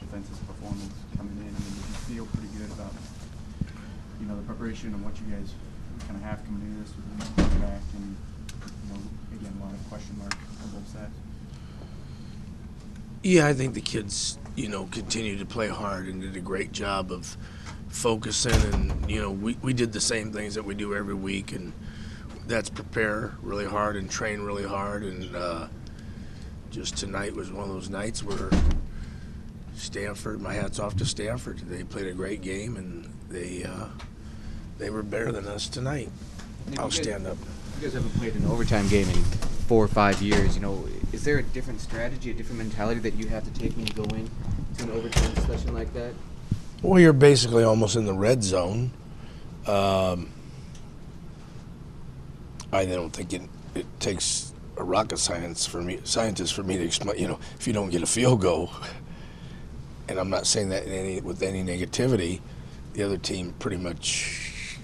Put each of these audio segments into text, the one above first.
defense's performance coming in? I mean, did you feel pretty good about, the preparation and what you guys kind of have coming into this with the quarterback and, again, a lot of question marks on both sides? Yeah, I think the kids, continue to play hard and did a great job of focusing. And, we did the same things that we do every week, and that's prepare really hard and train really hard. And just tonight was one of those nights where Stanford, my hat's off to Stanford. They played a great game, and they were better than us tonight. I'll stand up. You guys haven't played an overtime game in 4 or 5 years. Is there a different strategy, a different mentality that you have to take when you go in to an overtime session like that? Well, you're basically almost in the red zone. I don't think it takes a rocket scientist for me to explain. If you don't get a field goal, and I'm not saying that with any negativity, the other team pretty much,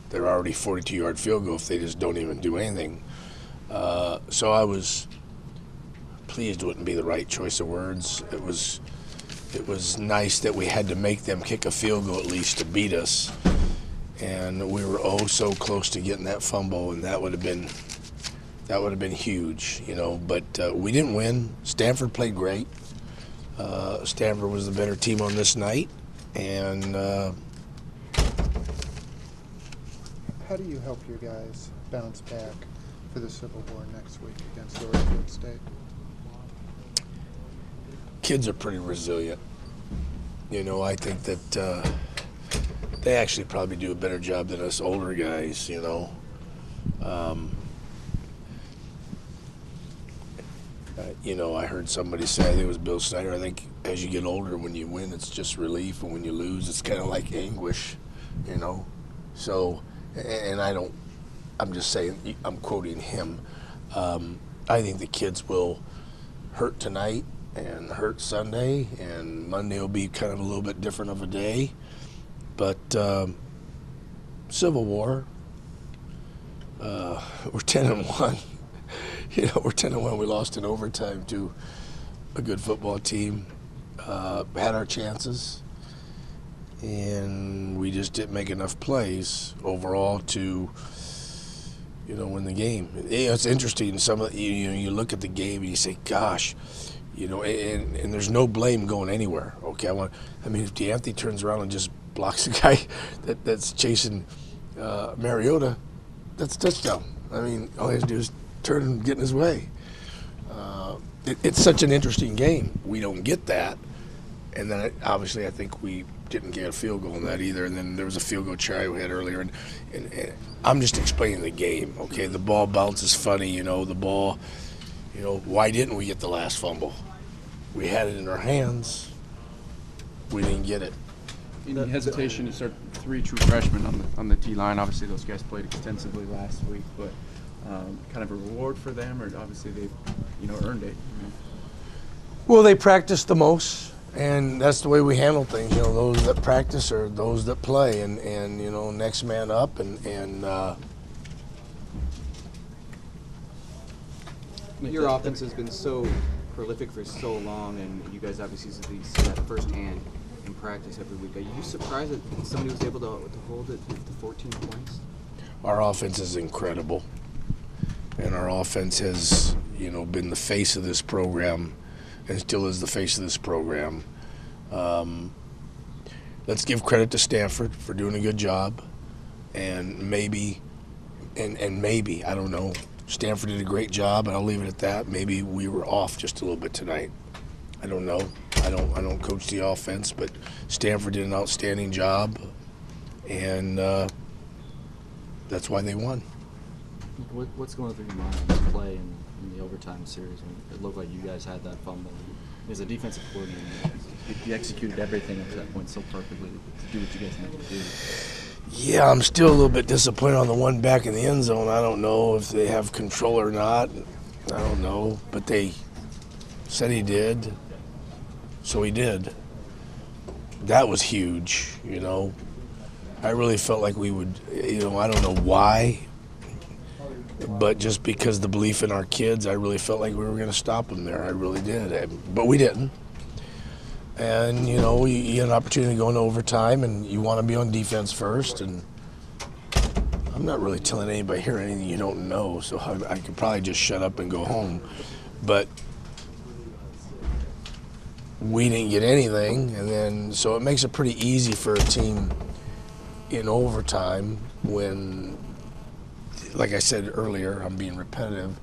they're already 42-yard field goal if they just don't even do anything. So I was pleased wouldn't be the right choice of words. It was nice that we had to make them kick a field goal at least to beat us, and we were so close to getting that fumble, and that would have been huge, But we didn't win. Stanford played great. Stanford was the better team on this night, and. How do you help your guys bounce back for the Civil War next week against Oregon State? Kids are pretty resilient. I think that they actually probably do a better job than us older guys, I heard somebody say, I think it was Bill Snyder, I think as you get older, when you win, it's just relief, and when you lose, it's kind of like anguish, So, and I'm just saying, I'm quoting him. I think the kids will hurt tonight and hurt Sunday, and Monday will be kind of a little bit different of a day. But Civil War, we're 10-1. We're 10-1. We lost in overtime to a good football team. Had our chances, and we just didn't make enough plays overall to, win the game. It's interesting. You look at the game and you say, "Gosh," and there's no blame going anywhere. Okay, if DeAnthony turns around and just blocks a guy that's chasing Mariota, that's a touchdown. All he has to do is turn and get in his way. It's such an interesting game. We don't get that, and then obviously I think we didn't get a field goal in that either. And then there was a field goal try we had earlier, and I'm just explaining the game. Okay, the ball bounces funny. The ball. Why didn't we get the last fumble? We had it in our hands. We didn't get it. Any hesitation to start 3 true freshmen on the D line? Obviously, those guys played extensively last week, but kind of a reward for them, or obviously they've earned it. Well, they practice the most, and that's the way we handle things. Those that practice are those that play, and next man up, and Your offense has been so prolific for so long, and you guys obviously see that firsthand in practice every week. Are you surprised that somebody was able to hold it to 14 points? Our offense is incredible, and our offense has, been the face of this program, and still is the face of this program. Let's give credit to Stanford for doing a good job, and maybe, I don't know. Stanford did a great job, and I'll leave it at that. Maybe we were off just a little bit tonight. I don't know. I don't coach the offense, but Stanford did an outstanding job, and that's why they won. What's going through your mind on this play in the overtime series? It looked like you guys had that fumble. As a defensive coordinator, you executed everything up to that point so perfectly to do what you guys needed to do. Yeah, I'm still a little bit disappointed on the one back in the end zone. I don't know if they have control or not. I don't know, but they said he did, so he did. That was huge, I really felt like we would, I don't know why, but just because the belief in our kids, I really felt like we were going to stop them there. I really did, but we didn't. And, you know, you get an opportunity to go into overtime, and you want to be on defense first. And I'm not really telling anybody here anything you don't know, so I could probably just shut up and go home. But we didn't get anything, and then so it makes it pretty easy for a team in overtime when, like I said earlier, I'm being repetitive,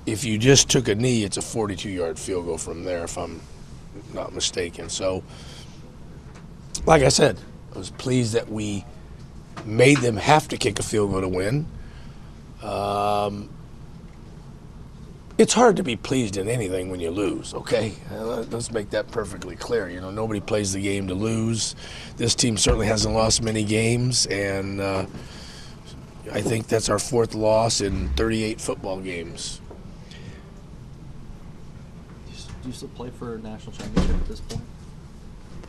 if you just took a knee, it's a 42-yard field goal from there, if I'm not mistaken. So, like I said, I was pleased that we made them have to kick a field goal to win. It's hard to be pleased in anything when you lose, okay? Let's make that perfectly clear. You know, nobody plays the game to lose. This team certainly hasn't lost many games, and I think that's our 4th loss in 38 football games. Do you still play for a national championship at this point?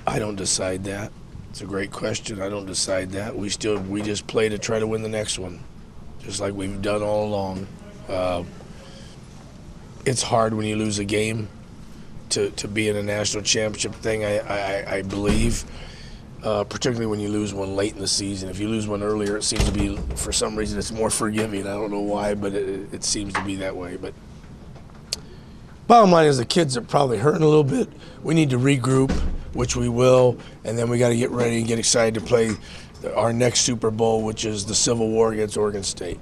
I don't decide that. It's a great question. I don't decide that. We just play to try to win the next one, just like we've done all along. It's hard when you lose a game to be in a national championship thing, I believe, particularly when you lose one late in the season. If you lose one earlier, it seems to be, for some reason, it's more forgiving. I don't know why, but it seems to be that way. But bottom line is the kids are probably hurting a little bit. We need to regroup, which we will, and then we got to get ready and get excited to play our next Super Bowl, which is the Civil War against Oregon State.